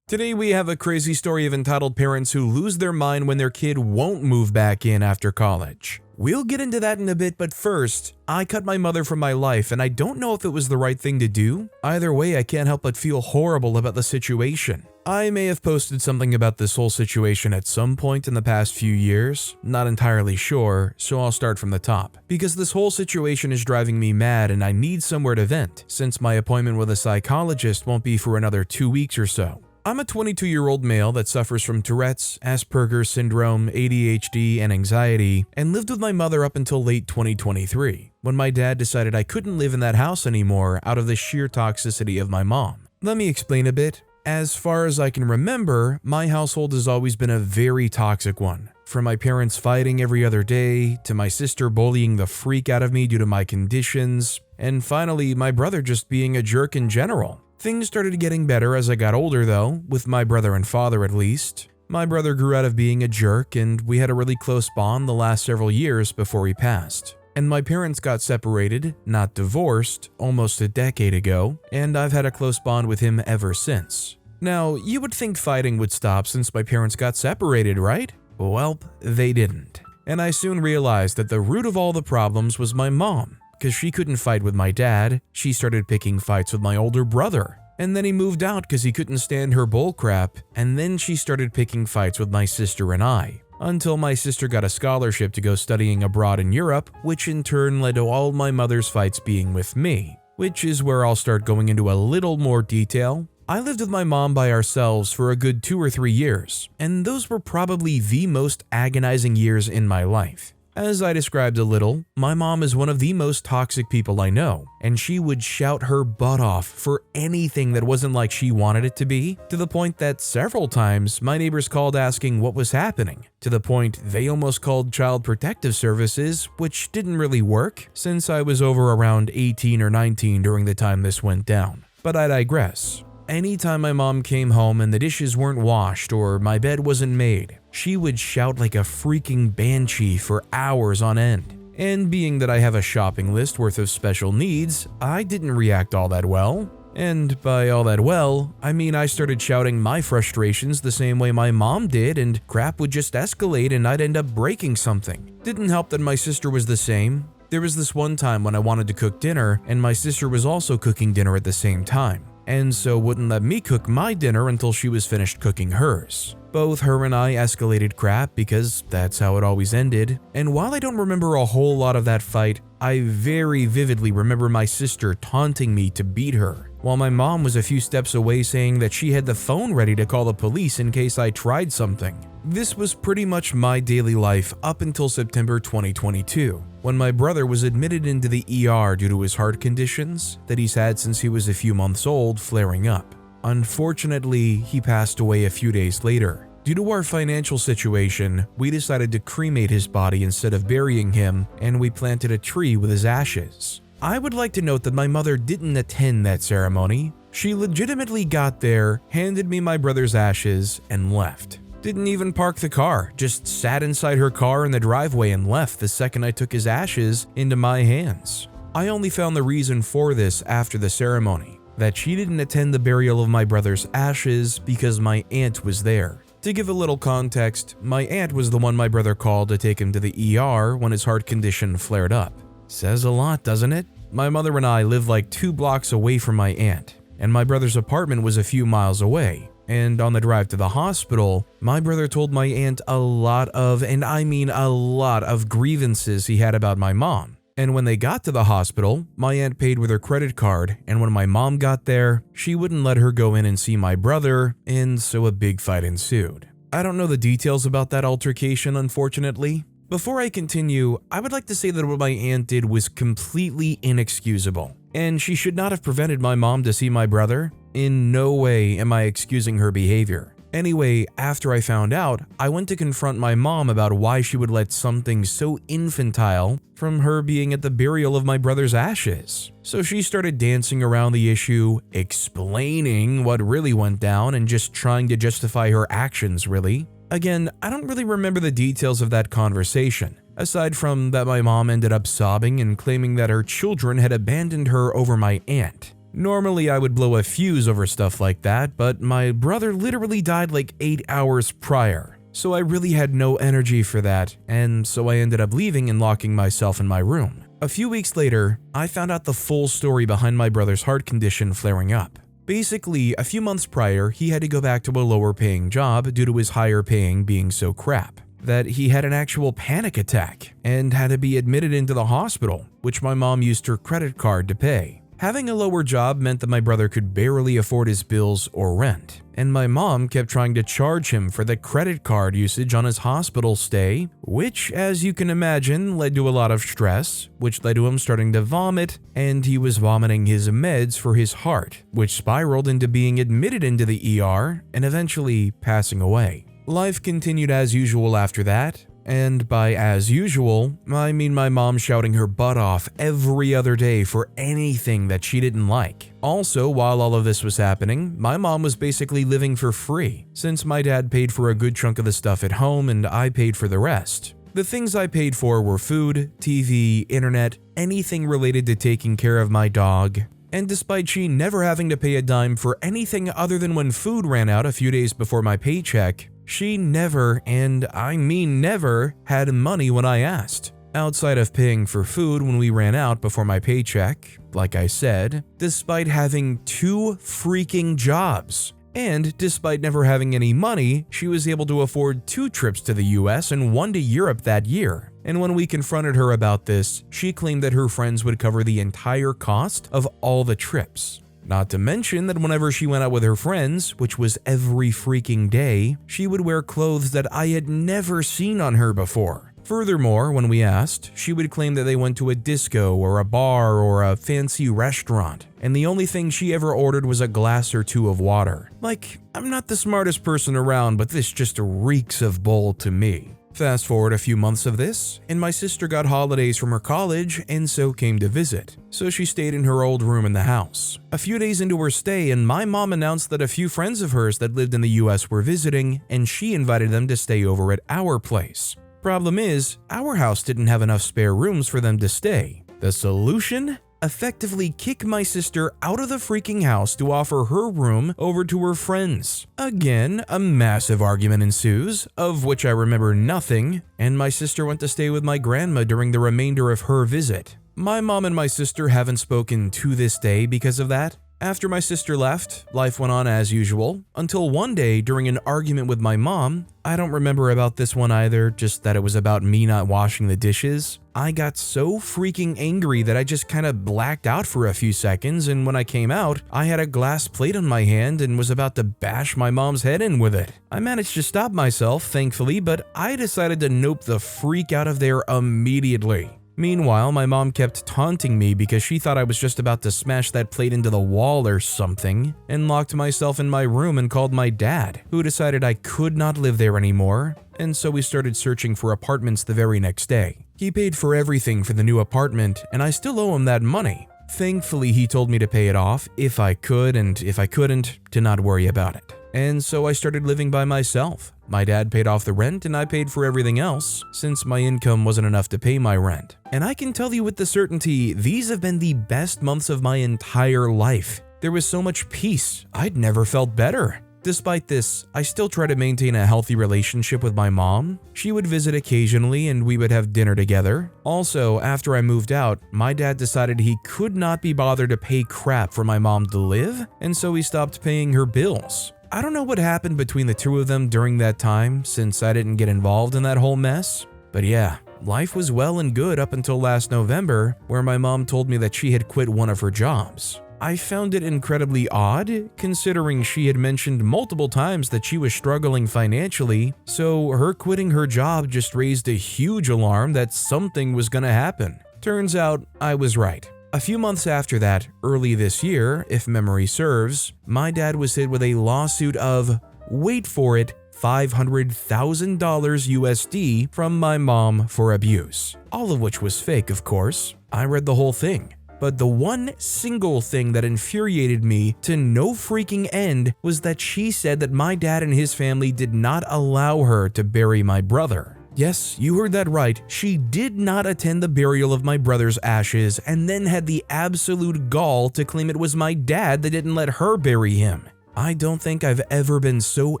Today we have a crazy story of entitled parents who lose their mind when their kid won't move back in after college. We'll get into that in a bit, but first, I cut my mother from my life and I don't know if it was the right thing to do. Either way, I can't help but feel horrible about the situation. I may have posted something about this whole situation at some point in the past few years, not entirely sure, so I'll start from the top. Because this whole situation is driving me mad and I need somewhere to vent, since my appointment with a psychologist won't be for another 2 weeks or so. I'm a 22-year-old male that suffers from Tourette's, Asperger's syndrome, ADHD, and anxiety, and lived with my mother up until late 2023, when my dad decided I couldn't live in that house anymore out of the sheer toxicity of my mom. Let me explain a bit. As far as I can remember, my household has always been a very toxic one. From my parents fighting every other day, to my sister bullying the freak out of me due to my conditions, and finally my brother just being a jerk in general. Things started getting better as I got older though, with my brother and father at least. My brother grew out of being a jerk and we had a really close bond the last several years before he passed. And my parents got separated, not divorced, almost a decade ago, and I've had a close bond with him ever since. Now, you would think fighting would stop since my parents got separated, right? Well, they didn't. And I soon realized that the root of all the problems was my mom. Because she couldn't fight with my dad, she started picking fights with my older brother. And then he moved out because he couldn't stand her bullcrap, and then she started picking fights with my sister and I. Until my sister got a scholarship to go studying abroad in Europe, which in turn led to all my mother's fights being with me. Which is where I'll start going into a little more detail. I lived with my mom by ourselves for a good 2 or 3 years, and those were probably the most agonizing years in my life. As I described a little, my mom is one of the most toxic people I know, and she would shout her butt off for anything that wasn't like she wanted it to be, to the point that several times my neighbors called asking what was happening, to the point they almost called Child Protective Services, which didn't really work since I was over around 18 or 19 during the time this went down. But I digress. Anytime my mom came home and the dishes weren't washed or my bed wasn't made, she would shout like a freaking banshee for hours on end. And being that I have a shopping list worth of special needs, I didn't react all that well. And by all that well, I mean I started shouting my frustrations the same way my mom did, and crap would just escalate and I'd end up breaking something. Didn't help that my sister was the same. There was this one time when I wanted to cook dinner and my sister was also cooking dinner at the same time, and so wouldn't let me cook my dinner until she was finished cooking hers. Both her and I escalated crap because that's how it always ended, and while I don't remember a whole lot of that fight, I very vividly remember my sister taunting me to beat her, while my mom was a few steps away saying that she had the phone ready to call the police in case I tried something. This was pretty much my daily life up until September 2022, when my brother was admitted into the ER due to his heart conditions that he's had since he was a few months old flaring up. Unfortunately, he passed away a few days later. Due to our financial situation, we decided to cremate his body instead of burying him, and we planted a tree with his ashes. I would like to note that my mother didn't attend that ceremony. She legitimately got there, handed me my brother's ashes, and left. Didn't even park the car, just sat inside her car in the driveway and left the second I took his ashes into my hands. I only found the reason for this after the ceremony, that she didn't attend the burial of my brother's ashes because my aunt was there. To give a little context, my aunt was the one my brother called to take him to the ER when his heart condition flared up. Says a lot, doesn't it? My mother and I lived like 2 blocks away from my aunt, and my brother's apartment was a few miles away. And on the drive to the hospital, my brother told my aunt a lot of, and I mean a lot of grievances he had about my mom. And when they got to the hospital, my aunt paid with her credit card, and when my mom got there, she wouldn't let her go in and see my brother, and so a big fight ensued. I don't know the details about that altercation, unfortunately. Before I continue, I would like to say that what my aunt did was completely inexcusable, and she should not have prevented my mom to see my brother. In no way am I excusing her behavior. Anyway, after I found out, I went to confront my mom about why she would let something so infantile from her being at the burial of my brother's ashes. So she started dancing around the issue, explaining what really went down and just trying to justify her actions, really. Again, I don't really remember the details of that conversation, aside from that my mom ended up sobbing and claiming that her children had abandoned her over my aunt. Normally I would blow a fuse over stuff like that, but my brother literally died like 8 hours prior, so I really had no energy for that, and so I ended up leaving and locking myself in my room. A few weeks later, I found out the full story behind my brother's heart condition flaring up. Basically, a few months prior, he had to go back to a lower paying job due to his higher paying being so crap, that he had an actual panic attack and had to be admitted into the hospital, which my mom used her credit card to pay. Having a lower job meant that my brother could barely afford his bills or rent, and my mom kept trying to charge him for the credit card usage on his hospital stay, which, as you can imagine, led to a lot of stress, which led to him starting to vomit, and he was vomiting his meds for his heart, which spiraled into being admitted into the ER and eventually passing away. Life continued as usual after that, and by as usual, I mean my mom shouting her butt off every other day for anything that she didn't like. Also, while all of this was happening, my mom was basically living for free, since my dad paid for a good chunk of the stuff at home and I paid for the rest. The things I paid for were food, TV, internet, anything related to taking care of my dog. And despite she never having to pay a dime for anything other than when food ran out a few days before my paycheck, she never, and I mean never, had money when I asked. Outside of paying for food when we ran out before my paycheck, like I said, despite having 2 freaking jobs. And despite never having any money, she was able to afford 2 trips to the US and 1 to Europe that year. And when we confronted her about this, she claimed that her friends would cover the entire cost of all the trips. Not to mention that whenever she went out with her friends, which was every freaking day, she would wear clothes that I had never seen on her before. Furthermore, when we asked, she would claim that they went to a disco or a bar or a fancy restaurant, and the only thing she ever ordered was a glass or 2 of water. Like, I'm not the smartest person around, but this just reeks of bull to me. Fast forward a few months of this, and my sister got holidays from her college and so came to visit. So she stayed in her old room in the house. A few days into her stay, and my mom announced that a few friends of hers that lived in the US were visiting, and she invited them to stay over at our place. Problem is, our house didn't have enough spare rooms for them to stay. The solution? Effectively kick my sister out of the freaking house to offer her room over to her friends. Again, a massive argument ensues, of which I remember nothing, and my sister went to stay with my grandma during the remainder of her visit. My mom and my sister haven't spoken to this day because of that. After my sister left, life went on as usual, until one day during an argument with my mom, I don't remember about this one either, just that it was about me not washing the dishes. I got so freaking angry that I just kinda blacked out for a few seconds, and when I came out, I had a glass plate on my hand and was about to bash my mom's head in with it. I managed to stop myself, thankfully, but I decided to nope the freak out of there immediately. Meanwhile, my mom kept taunting me because she thought I was just about to smash that plate into the wall or something, and locked myself in my room and called my dad, who decided I could not live there anymore, and so we started searching for apartments the very next day. He paid for everything for the new apartment, and I still owe him that money. Thankfully, he told me to pay it off if I could, and if I couldn't, to not worry about it. And so I started living by myself. My dad paid off the rent and I paid for everything else, since my income wasn't enough to pay my rent. And I can tell you with the certainty, these have been the best months of my entire life. There was so much peace, I'd never felt better. Despite this, I still try to maintain a healthy relationship with my mom. She would visit occasionally and we would have dinner together. Also, after I moved out, my dad decided he could not be bothered to pay crap for my mom to live, and so he stopped paying her bills. I don't know what happened between the two of them during that time, since I didn't get involved in that whole mess. But yeah, life was well and good up until last November, where my mom told me that she had quit one of her jobs. I found it incredibly odd, considering she had mentioned multiple times that she was struggling financially, so her quitting her job just raised a huge alarm that something was gonna happen. Turns out, I was right. A few months after that, early this year, if memory serves, my dad was hit with a lawsuit of, wait for it, $500,000 USD from my mom for abuse. All of which was fake, of course. I read the whole thing. But the one single thing that infuriated me to no freaking end was that she said that my dad and his family did not allow her to bury my brother. Yes, you heard that right. She did not attend the burial of my brother's ashes and then had the absolute gall to claim it was my dad that didn't let her bury him. I don't think I've ever been so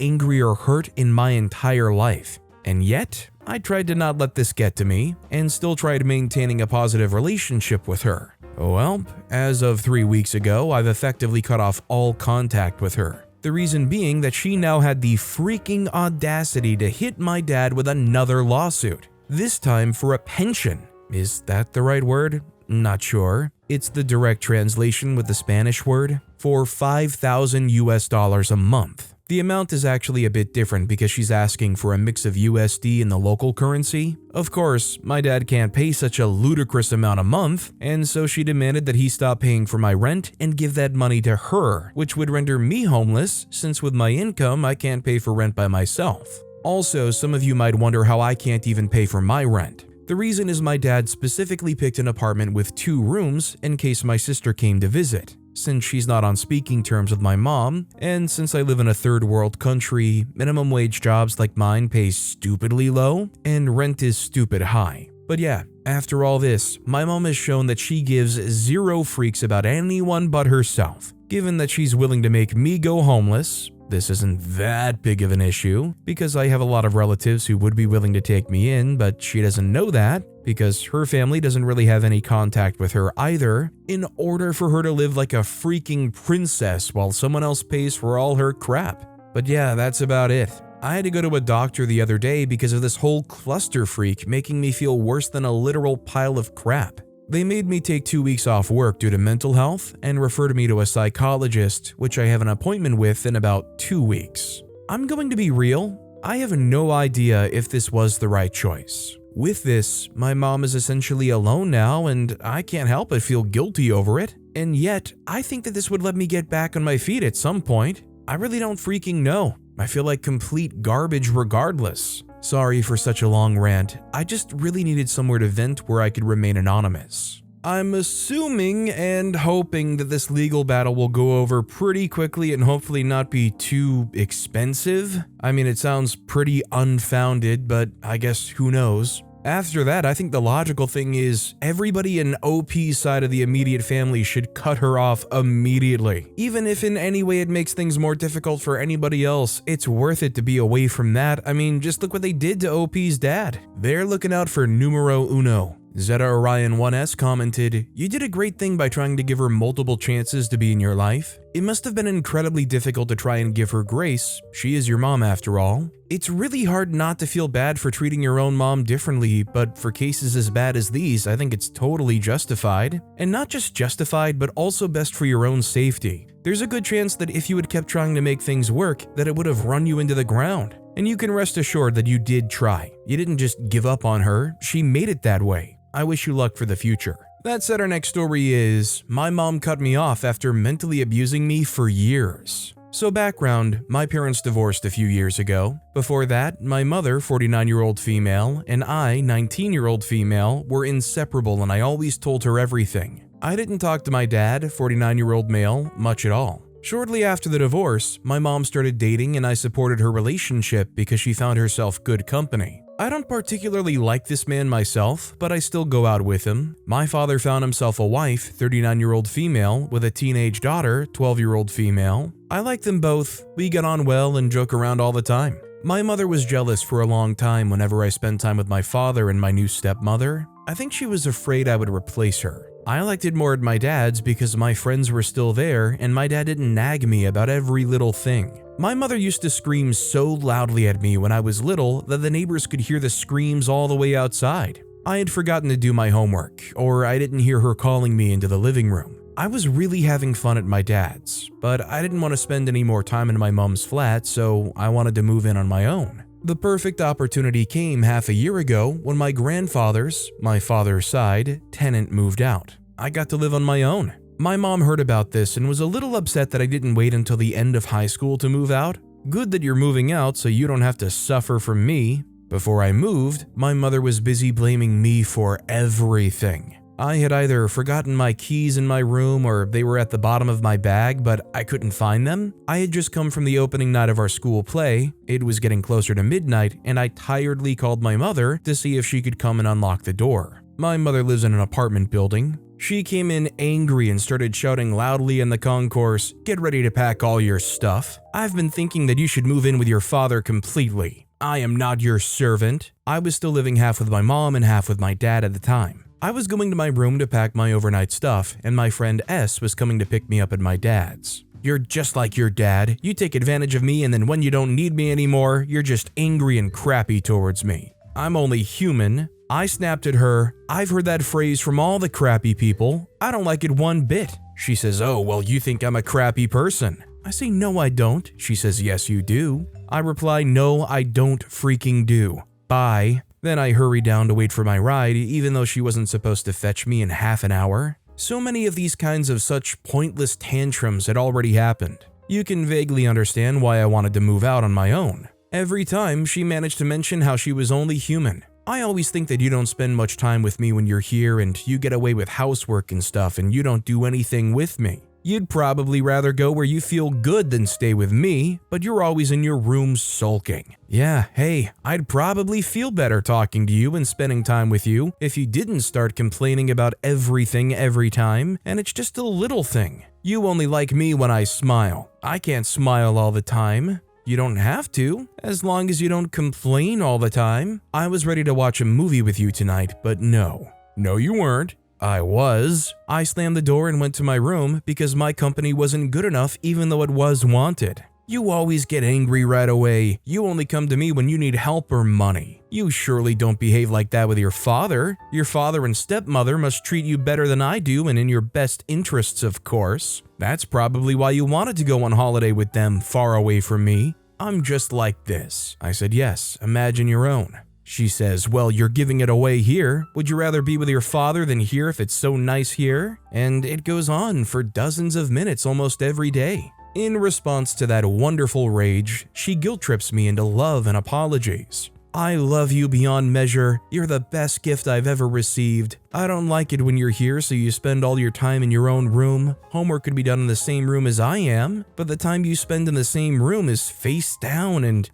angry or hurt in my entire life. And yet, I tried to not let this get to me and still tried maintaining a positive relationship with her. Well, as of 3 weeks ago, I've effectively cut off all contact with her. The reason being that she now had the freaking audacity to hit my dad with another lawsuit. This time for a pension. Is that the right word? Not sure. It's the direct translation with the Spanish word for $5,000 a month. The amount is actually a bit different because she's asking for a mix of USD and the local currency. Of course, my dad can't pay such a ludicrous amount a month, and so she demanded that he stop paying for my rent and give that money to her, which would render me homeless since with my income I can't pay for rent by myself. Also, some of you might wonder how I can't even pay for my rent. The reason is my dad specifically picked an apartment with 2 rooms in case my sister came to visit. Since she's not on speaking terms with my mom, and since I live in a third world country, minimum wage jobs like mine pay stupidly low, and rent is stupid high. But yeah, after all this, my mom has shown that she gives zero freaks about anyone but herself. Given that she's willing to make me go homeless, this isn't that big of an issue because I have a lot of relatives who would be willing to take me in, but she doesn't know that because her family doesn't really have any contact with her either, in order for her to live like a freaking princess while someone else pays for all her crap. But yeah, that's about it. I had to go to a doctor the other day because of this whole cluster freak making me feel worse than a literal pile of crap. They made me take 2 weeks off work due to mental health and referred me to a psychologist, which I have an appointment with in about 2 weeks. I'm going to be real, I have no idea if this was the right choice. With this, my mom is essentially alone now and I can't help but feel guilty over it. And yet, I think that this would let me get back on my feet at some point. I really don't freaking know. I feel like complete garbage regardless. Sorry for such a long rant, I just really needed somewhere to vent where I could remain anonymous. I'm assuming and hoping that this legal battle will go over pretty quickly and hopefully not be too expensive. I mean, it sounds pretty unfounded, but I guess who knows. After that, I think the logical thing is everybody in OP's side of the immediate family should cut her off immediately. Even if in any way it makes things more difficult for anybody else, it's worth it to be away from that. I mean, just look what they did to OP's dad. They're looking out for numero uno. Zeta Orion 1S commented, "You did a great thing by trying to give her multiple chances to be in your life. It must have been incredibly difficult to try and give her grace. She is your mom after all. It's really hard not to feel bad for treating your own mom differently, but for cases as bad as these, I think it's totally justified. And not just justified, but also best for your own safety. There's a good chance that if you had kept trying to make things work, that it would have run you into the ground. And you can rest assured that you did try. You didn't just give up on her, she made it that way. I wish you luck for the future." That said, our next story is, my mom cut me off after mentally abusing me for years. So background, my parents divorced a few years ago. Before that, my mother, 49-year-old female, and I, 19-year-old female, were inseparable and I always told her everything. I didn't talk to my dad, 49-year-old male, much at all. Shortly after the divorce, my mom started dating and I supported her relationship because she found herself good company. I don't particularly like this man myself, but I still go out with him. My father found himself a wife, 39-year-old female, with a teenage daughter, 12-year-old female. I like them both. We get on well and joke around all the time. My mother was jealous for a long time whenever I spent time with my father and my new stepmother. I think she was afraid I would replace her. I liked it more at my dad's because my friends were still there and my dad didn't nag me about every little thing. My mother used to scream so loudly at me when I was little that the neighbors could hear the screams all the way outside. I had forgotten to do my homework, or I didn't hear her calling me into the living room. I was really having fun at my dad's, but I didn't want to spend any more time in my mom's flat, so I wanted to move in on my own. The perfect opportunity came half a year ago when my grandfather's, my father's side, tenant moved out. I got to live on my own. My mom heard about this and was a little upset that I didn't wait until the end of high school to move out. Good that you're moving out so you don't have to suffer from me. Before I moved, my mother was busy blaming me for everything. I had either forgotten my keys in my room or they were at the bottom of my bag, but I couldn't find them. I had just come from the opening night of our school play. It was getting closer to midnight, and I tiredly called my mother to see if she could come and unlock the door. My mother lives in an apartment building. She came in angry and started shouting loudly in the concourse, "Get ready to pack all your stuff. I've been thinking that you should move in with your father completely. I am not your servant." I was still living half with my mom and half with my dad at the time. I was going to my room to pack my overnight stuff, and my friend S was coming to pick me up at my dad's. "You're just like your dad. You take advantage of me, and then when you don't need me anymore, you're just angry and crappy towards me." "I'm only human." I snapped at her. "I've heard that phrase from all the crappy people. I don't like it one bit." She says, "Oh, well, you think I'm a crappy person." I say, "No, I don't." She says, "Yes, you do." I reply, "No, I don't freaking do. Bye." Then I hurry down to wait for my ride, even though she wasn't supposed to fetch me in half an hour. So many of these kinds of such pointless tantrums had already happened. You can vaguely understand why I wanted to move out on my own. Every time, she managed to mention how she was only human. I always think that you don't spend much time with me when you're here and you get away with housework and stuff and you don't do anything with me. You'd probably rather go where you feel good than stay with me, but you're always in your room sulking. Yeah, hey, I'd probably feel better talking to you and spending time with you if you didn't start complaining about everything every time, and it's just a little thing. You only like me when I smile. I can't smile all the time. You don't have to, as long as you don't complain all the time. I was ready to watch a movie with you tonight, but no. No, you weren't. I was. I slammed the door and went to my room because my company wasn't good enough even though it was wanted. You always get angry right away. You only come to me when you need help or money. You surely don't behave like that with your father. Your father and stepmother must treat you better than I do and in your best interests, of course. That's probably why you wanted to go on holiday with them far away from me. I'm just like this. I said, "Yes, imagine your own." She says, "Well, you're giving it away here. Would you rather be with your father than here if it's so nice here?" And it goes on for dozens of minutes almost every day. In response to that wonderful rage, she guilt trips me into love and apologies. "I love you beyond measure. You're the best gift I've ever received. I don't like it when you're here, so you spend all your time in your own room. Homework could be done in the same room as I am, but the time you spend in the same room is face down, and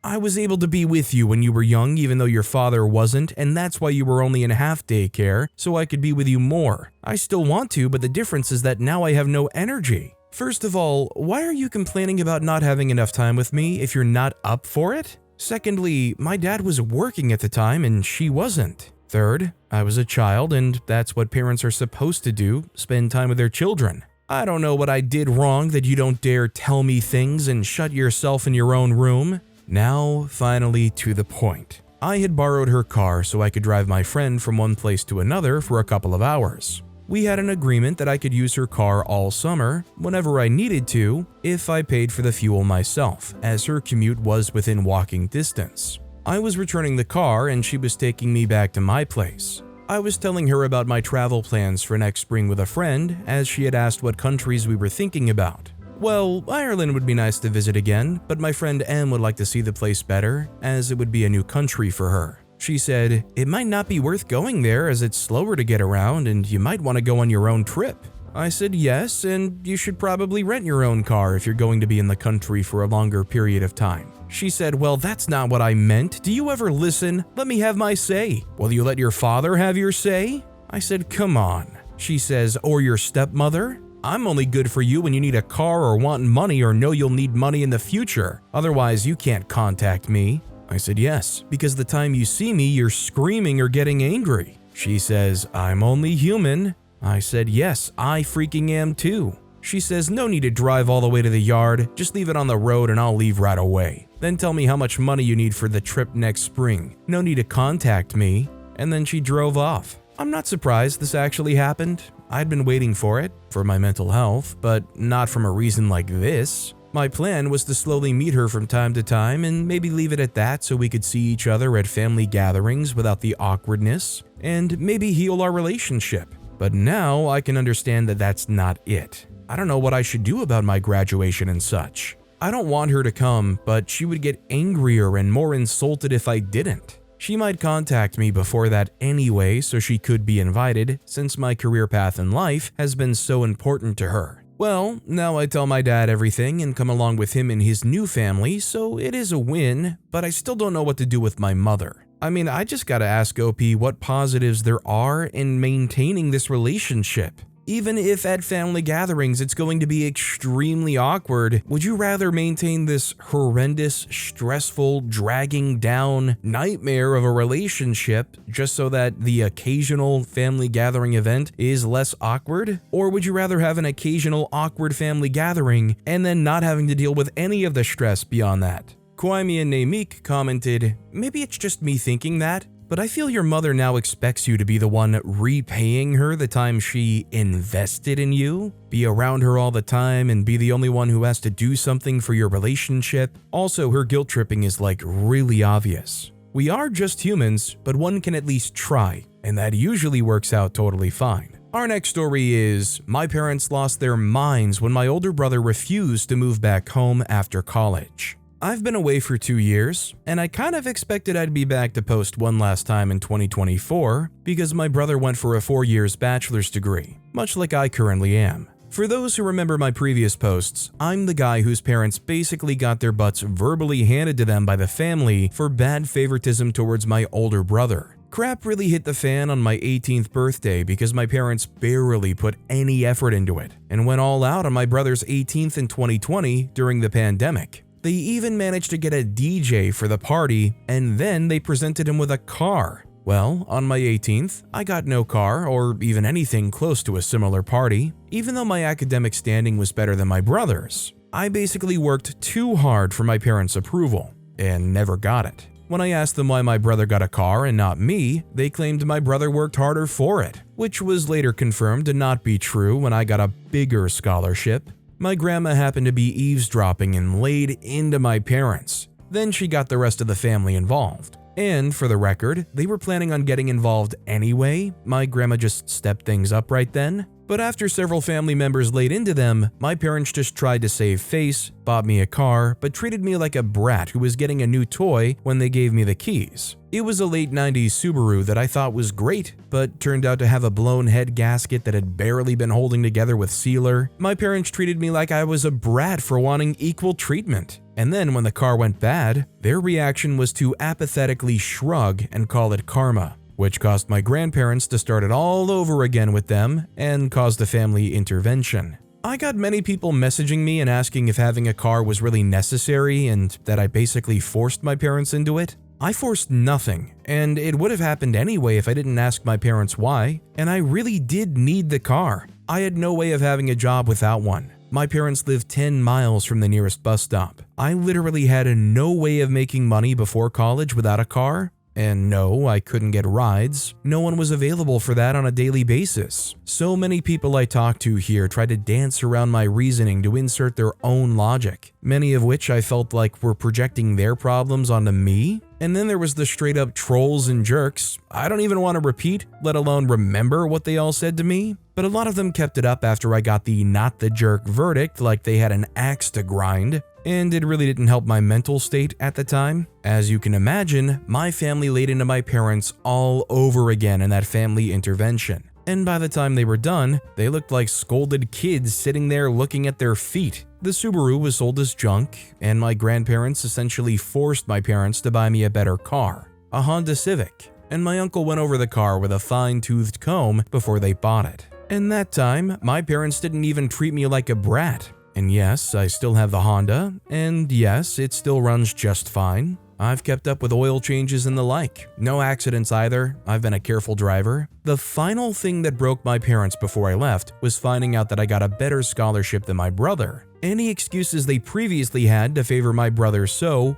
I was able to be with you when you were young even though your father wasn't, and that's why you were only in half-day care, so I could be with you more. I still want to, but the difference is that now I have no energy. First of all, why are you complaining about not having enough time with me if you're not up for it? Secondly, my dad was working at the time and she wasn't. Third, I was a child and that's what parents are supposed to do, spend time with their children. I don't know what I did wrong that you don't dare tell me things and shut yourself in your own room." Now, finally to the point. I had borrowed her car so I could drive my friend from one place to another for a couple of hours. We had an agreement that I could use her car all summer, whenever I needed to, if I paid for the fuel myself, as her commute was within walking distance. I was returning the car and she was taking me back to my place. I was telling her about my travel plans for next spring with a friend, as she had asked what countries we were thinking about. Well, Ireland would be nice to visit again, but my friend M would like to see the place better, as it would be a new country for her. She said, "It might not be worth going there as it's slower to get around and you might want to go on your own trip." I said yes, and you should probably rent your own car if you're going to be in the country for a longer period of time. She said, "Well, that's not what I meant. Do you ever listen? Let me have my say. Will you let your father have your say?" I said, "Come on." She says, "Or your stepmother? I'm only good for you when you need a car or want money or know you'll need money in the future. Otherwise, you can't contact me." I said, "Yes, because the time you see me, you're screaming or getting angry." She says, "I'm only human." I said, "Yes, I freaking am too." She says, "No need to drive all the way to the yard, just leave it on the road and I'll leave right away. Then tell me how much money you need for the trip next spring. No need to contact me." And then she drove off. I'm not surprised this actually happened. I'd been waiting for it, for my mental health, but not from a reason like this. My plan was to slowly meet her from time to time and maybe leave it at that so we could see each other at family gatherings without the awkwardness, and maybe heal our relationship. But now I can understand that that's not it. I don't know what I should do about my graduation and such. I don't want her to come, but she would get angrier and more insulted if I didn't. She might contact me before that anyway so she could be invited, since my career path in life has been so important to her. Well, now I tell my dad everything and come along with him and his new family, so it is a win, but I still don't know what to do with my mother. I mean, I just gotta ask OP what positives there are in maintaining this relationship. Even if at family gatherings it's going to be extremely awkward, would you rather maintain this horrendous, stressful, dragging down nightmare of a relationship just so that the occasional family gathering event is less awkward? Or would you rather have an occasional awkward family gathering and then not having to deal with any of the stress beyond that? Kwaimi and Nameek commented, "Maybe it's just me thinking that, but I feel your mother now expects you to be the one repaying her the time she invested in you, be around her all the time, and be the only one who has to do something for your relationship. Also, her guilt tripping is like really obvious. We are just humans, but one can at least try, and that usually works out totally fine." Our next story is, my parents lost their minds when my older brother refused to move back home after college. I've been away for 2 years, and I kind of expected I'd be back to post one last time in 2024 because my brother went for a 4 years bachelor's degree, much like I currently am. For those who remember my previous posts, I'm the guy whose parents basically got their butts verbally handed to them by the family for bad favoritism towards my older brother. Crap really hit the fan on my 18th birthday because my parents barely put any effort into it and went all out on my brother's 18th in 2020 during the pandemic. They even managed to get a DJ for the party, and then they presented him with a car. Well, on my 18th, I got no car or even anything close to a similar party, even though my academic standing was better than my brother's. I basically worked too hard for my parents' approval, and never got it. When I asked them why my brother got a car and not me, they claimed my brother worked harder for it, which was later confirmed to not be true when I got a bigger scholarship. My grandma happened to be eavesdropping and laid into my parents. Then she got the rest of the family involved. And for the record, they were planning on getting involved anyway. My grandma just stepped things up right then. But after several family members laid into them, my parents just tried to save face, bought me a car, but treated me like a brat who was getting a new toy when they gave me the keys. It was a late 90s Subaru that I thought was great, but turned out to have a blown head gasket that had barely been holding together with sealer. My parents treated me like I was a brat for wanting equal treatment. And then when the car went bad, their reaction was to apathetically shrug and call it karma, which caused my grandparents to start it all over again with them and caused a family intervention. I got many people messaging me and asking if having a car was really necessary and that I basically forced my parents into it. I forced nothing, and it would have happened anyway if I didn't ask my parents why, and I really did need the car. I had no way of having a job without one. My parents lived 10 miles from the nearest bus stop. I literally had no way of making money before college without a car. And no, I couldn't get rides. No one was available for that on a daily basis. So many people I talked to here tried to dance around my reasoning to insert their own logic, many of which I felt like were projecting their problems onto me. And then there was the straight up trolls and jerks. I don't even want to repeat, let alone remember what they all said to me. But a lot of them kept it up after I got the not the jerk verdict like they had an axe to grind. And it really didn't help my mental state at the time. As you can imagine, my family laid into my parents all over again in that family intervention. And by the time they were done, they looked like scolded kids sitting there looking at their feet. The Subaru was sold as junk, and my grandparents essentially forced my parents to buy me a better car, a Honda Civic. And my uncle went over the car with a fine-toothed comb before they bought it. And that time, my parents didn't even treat me like a brat. And yes, I still have the Honda, and yes, it still runs just fine. I've kept up with oil changes and the like. No accidents either. I've been a careful driver. The final thing that broke my parents before I left was finding out that I got a better scholarship than my brother. Any excuses they previously had to favor my brother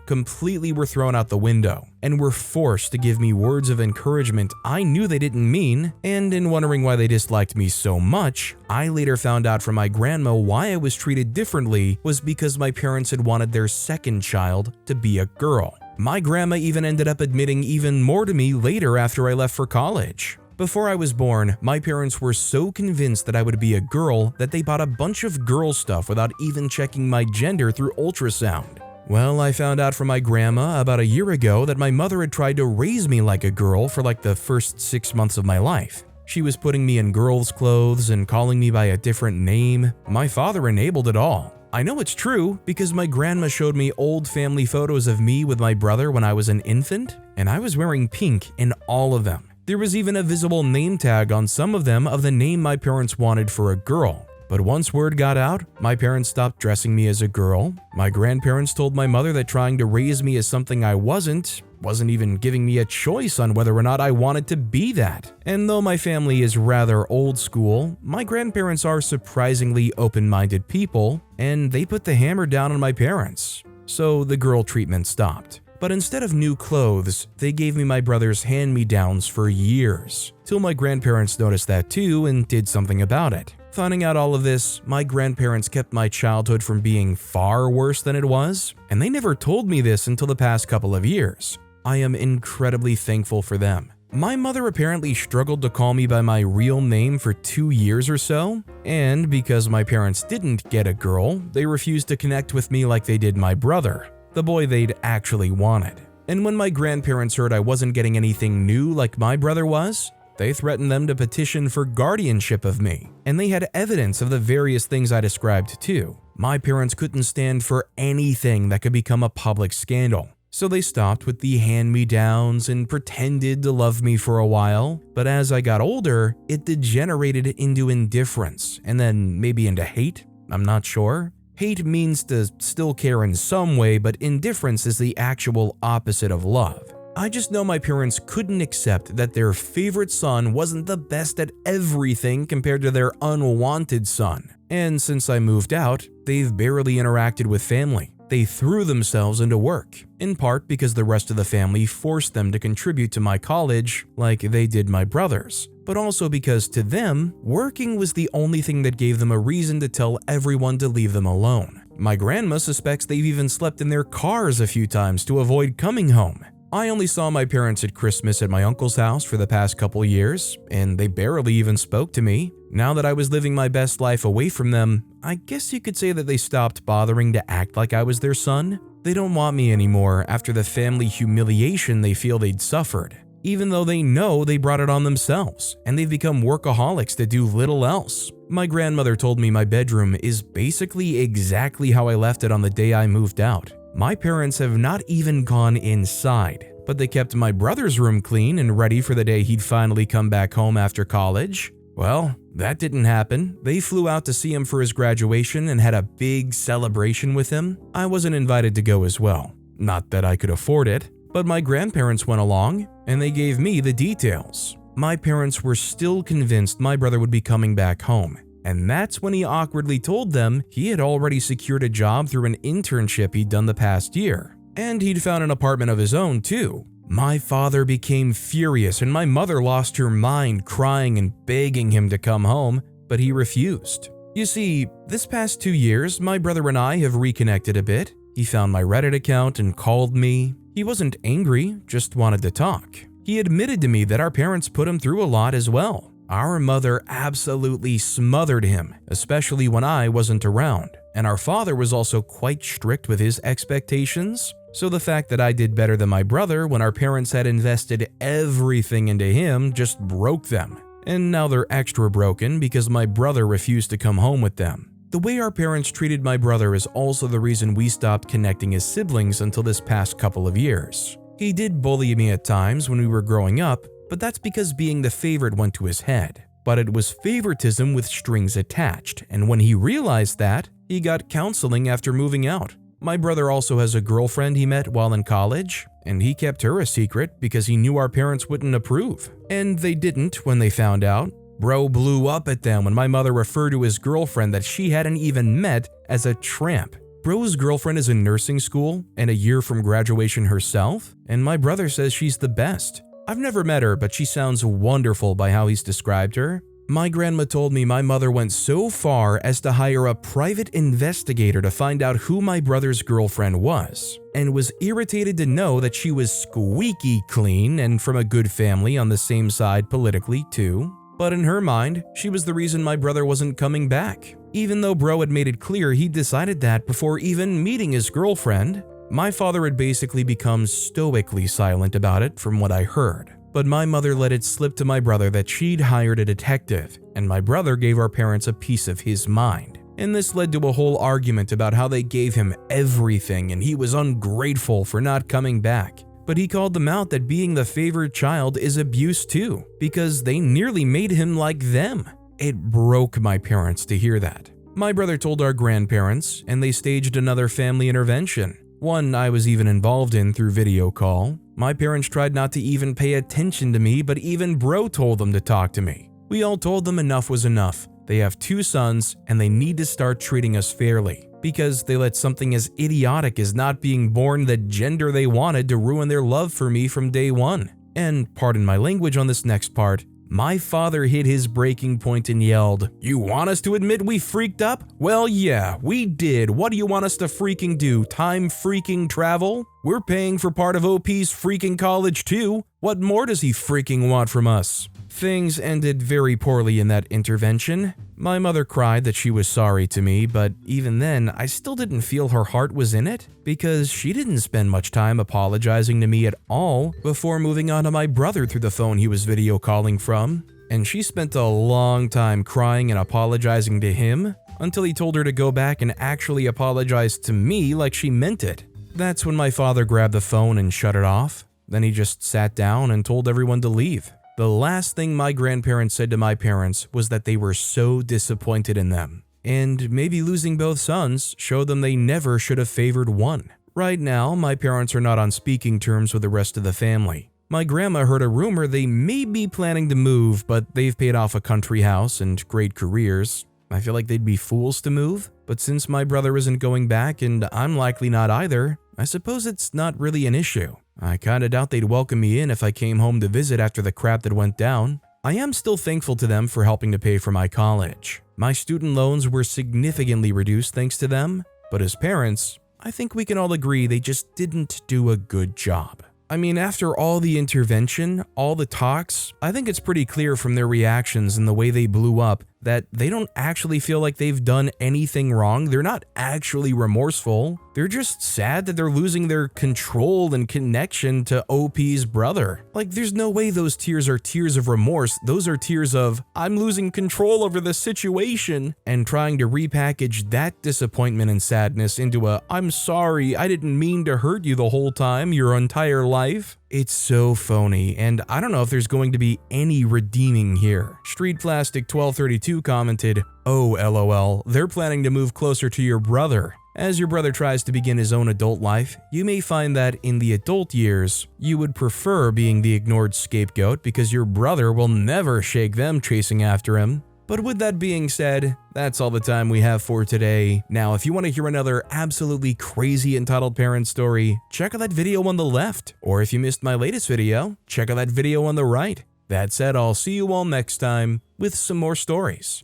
completely were thrown out the window, and were forced to give me words of encouragement I knew they didn't mean, and in wondering why they disliked me so much, I later found out from my grandma why I was treated differently was because my parents had wanted their second child to be a girl. My grandma even ended up admitting even more to me later after I left for college. Before I was born, my parents were so convinced that I would be a girl that they bought a bunch of girl stuff without even checking my gender through ultrasound. Well, I found out from my grandma about a year ago that my mother had tried to raise me like a girl for like the first 6 months of my life. She was putting me in girls' clothes and calling me by a different name. My father enabled it all. I know it's true because my grandma showed me old family photos of me with my brother when I was an infant, and I was wearing pink in all of them. There was even a visible name tag on some of them of the name my parents wanted for a girl. But once word got out, my parents stopped dressing me as a girl. My grandparents told my mother that trying to raise me as something I wasn't even giving me a choice on whether or not I wanted to be that. And though my family is rather old school, my grandparents are surprisingly open-minded people, and they put the hammer down on my parents. So the girl treatment stopped. But instead of new clothes, they gave me my brother's hand-me-downs for years, till my grandparents noticed that too and did something about it. Finding out all of this, my grandparents kept my childhood from being far worse than it was, and they never told me this until the past couple of years. I am incredibly thankful for them. My mother apparently struggled to call me by my real name for 2 years or so, and because my parents didn't get a girl, they refused to connect with me like they did my brother, the boy they'd actually wanted. And when my grandparents heard I wasn't getting anything new like my brother was, they threatened them to petition for guardianship of me, and they had evidence of the various things I described too. My parents couldn't stand for anything that could become a public scandal, so they stopped with the hand-me-downs and pretended to love me for a while. But as I got older, it degenerated into indifference, and then maybe into hate? I'm not sure. Hate means to still care in some way, but indifference is the actual opposite of love. I just know my parents couldn't accept that their favorite son wasn't the best at everything compared to their unwanted son. And since I moved out, they've barely interacted with family. They threw themselves into work, in part because the rest of the family forced them to contribute to my college like they did my brothers, but also because to them, working was the only thing that gave them a reason to tell everyone to leave them alone. My grandma suspects they've even slept in their cars a few times to avoid coming home. I only saw my parents at Christmas at my uncle's house for the past couple years, and they barely even spoke to me. Now that I was living my best life away from them, I guess you could say that they stopped bothering to act like I was their son. They don't want me anymore after the family humiliation they feel they'd suffered, even though they know they brought it on themselves, and they've become workaholics that do little else. My grandmother told me my bedroom is basically exactly how I left it on the day I moved out. My parents have not even gone inside, but they kept my brother's room clean and ready for the day he'd finally come back home after college. Well, that didn't happen. They flew out to see him for his graduation and had a big celebration with him. I wasn't invited to go as well. Not that I could afford it, but my grandparents went along, and they gave me the details. My parents were still convinced my brother would be coming back home. And that's when he awkwardly told them he had already secured a job through an internship he'd done the past year. And he'd found an apartment of his own too. My father became furious and my mother lost her mind, crying and begging him to come home, but he refused. You see, this past 2 years, my brother and I have reconnected a bit. He found my Reddit account and called me. He wasn't angry, just wanted to talk. He admitted to me that our parents put him through a lot as well. Our mother absolutely smothered him, especially when I wasn't around, and our father was also quite strict with his expectations, so the fact that I did better than my brother when our parents had invested everything into him just broke them. And now they're extra broken because my brother refused to come home with them. The way our parents treated my brother is also the reason we stopped connecting as siblings until this past couple of years. He did bully me at times when we were growing up, but that's because being the favorite went to his head. But it was favoritism with strings attached, and when he realized that, he got counseling after moving out. My brother also has a girlfriend he met while in college, and he kept her a secret because he knew our parents wouldn't approve. And they didn't when they found out. Bro blew up at them when my mother referred to his girlfriend that she hadn't even met as a tramp. Bro's girlfriend is in nursing school and a year from graduation herself, and my brother says she's the best. I've never met her, but she sounds wonderful by how he's described her. My grandma told me my mother went so far as to hire a private investigator to find out who my brother's girlfriend was, and was irritated to know that she was squeaky clean and from a good family on the same side politically too. But in her mind, she was the reason my brother wasn't coming back, even though bro had made it clear he decided that before even meeting his girlfriend. My father had basically become stoically silent about it from what I heard, but my mother let it slip to my brother that she'd hired a detective, and my brother gave our parents a piece of his mind. And this led to a whole argument about how they gave him everything and he was ungrateful for not coming back. But he called them out that being the favorite child is abuse too, because they nearly made him like them. It broke my parents to hear that. My brother told our grandparents, and they staged another family intervention. One I was even involved in through video call. My parents tried not to even pay attention to me, but even bro told them to talk to me. We all told them enough was enough. They have 2 sons, and they need to start treating us fairly, because they let something as idiotic as not being born the gender they wanted to ruin their love for me from day one. And pardon my language on this next part, my father hit his breaking point and yelled, "You want us to admit we freaked up? Well, yeah, we did. What do you want us to freaking do? Time freaking travel? We're paying for part of OP's freaking college too. What more does he freaking want from us?" Things ended very poorly in that intervention. My mother cried that she was sorry to me, but even then, I still didn't feel her heart was in it, because she didn't spend much time apologizing to me at all before moving on to my brother through the phone he was video calling from. And she spent a long time crying and apologizing to him until he told her to go back and actually apologize to me like she meant it. That's when my father grabbed the phone and shut it off. Then he just sat down and told everyone to leave. The last thing my grandparents said to my parents was that they were so disappointed in them, and maybe losing both sons showed them they never should have favored one. Right now, my parents are not on speaking terms with the rest of the family. My grandma heard a rumor they may be planning to move, but they've paid off a country house and great careers. I feel like they'd be fools to move, but since my brother isn't going back and I'm likely not either, I suppose it's not really an issue. I kinda doubt they'd welcome me in if I came home to visit after the crap that went down. I am still thankful to them for helping to pay for my college. My student loans were significantly reduced thanks to them, but as parents, I think we can all agree they just didn't do a good job. I mean, after all the intervention, all the talks, I think it's pretty clear from their reactions and the way they blew up that they don't actually feel like they've done anything wrong. They're not actually remorseful. They're just sad that they're losing their control and connection to OP's brother. Like, there's no way those tears are tears of remorse. Those are tears of, I'm losing control over the situation, and trying to repackage that disappointment and sadness into a, I'm sorry, I didn't mean to hurt you the whole time, your entire life. It's so phony, and I don't know if there's going to be any redeeming here. Street Plastic 1232 commented, "Oh, LOL, they're planning to move closer to your brother. As your brother tries to begin his own adult life, you may find that in the adult years, you would prefer being the ignored scapegoat because your brother will never shake them chasing after him." But with that being said, that's all the time we have for today. Now, if you want to hear another absolutely crazy Entitled Parent story, check out that video on the left. Or if you missed my latest video, check out that video on the right. That said, I'll see you all next time with some more stories.